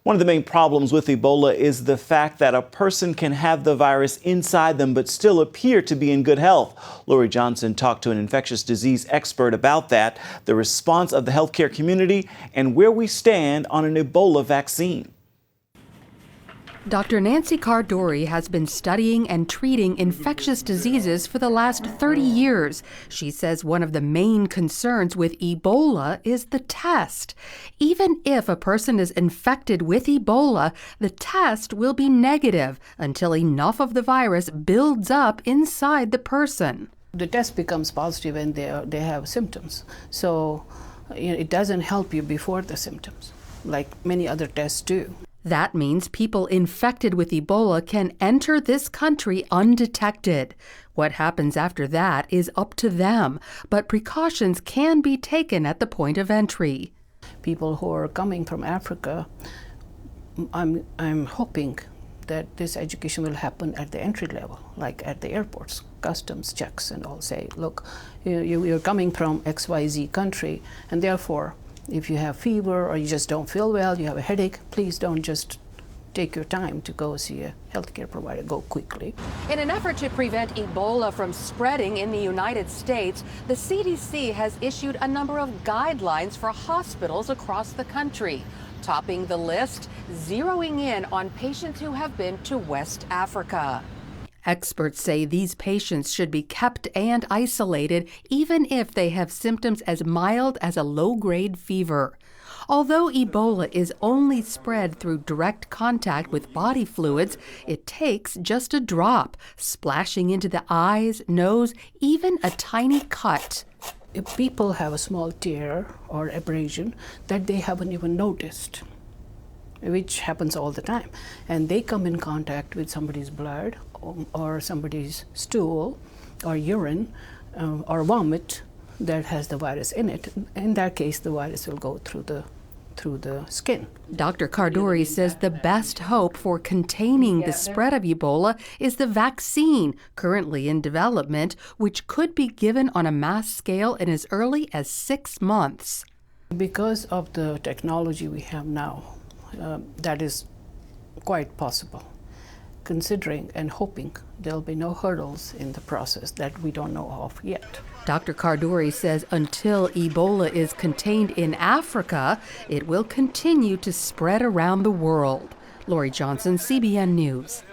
One of the main problems with Ebola is the fact that a person can have the virus inside them but still appear to be in good health. Lori Johnson talked to an infectious disease expert about that, the response of the healthcare community, and where we stand on an Ebola vaccine. Dr. Nancy Cardori has been studying and treating infectious diseases for the last 30 years. She says one of the main concerns with Ebola is the test. Even if a person is infected with Ebola, the test will be negative until enough of the virus builds up inside the person. The test becomes positive when they have symptoms. So it doesn't help you before the symptoms, like many other tests do. That means people infected with Ebola can enter this country undetected. What happens after that is up to them, but precautions can be taken at the point of entry. People who are coming from Africa, I'm hoping that this education will happen at the entry level, like at the airports, customs checks and all. Say, look, you're coming from XYZ country, and therefore, if you have fever or you just don't feel well, you have a headache, please don't just take your time to go see a healthcare provider. Go quickly. In an effort to prevent Ebola from spreading in the United States, the CDC has issued a number of guidelines for hospitals across the country. Topping the list, zeroing in on patients who have been to West Africa. Experts say these patients should be kept and isolated even if they have symptoms as mild as a low-grade fever. Although Ebola is only spread through direct contact with body fluids, it takes just a drop, splashing into the eyes, nose, even a tiny cut. If people have a small tear or abrasion that they haven't even noticed, which happens all the time, and they come in contact with somebody's blood or somebody's stool or urine or vomit that has the virus in it, in that case the virus will go through the skin. Dr. Cardori says the best hope for containing the spread of Ebola is the vaccine currently in development, which could be given on a mass scale in as early as 6 months. Because of the technology we have now, that is quite possible, considering and hoping there'll be no hurdles in the process that we don't know of yet. Dr. Cardori says until Ebola is contained in Africa, it will continue to spread around the world. Lori Johnson, CBN News.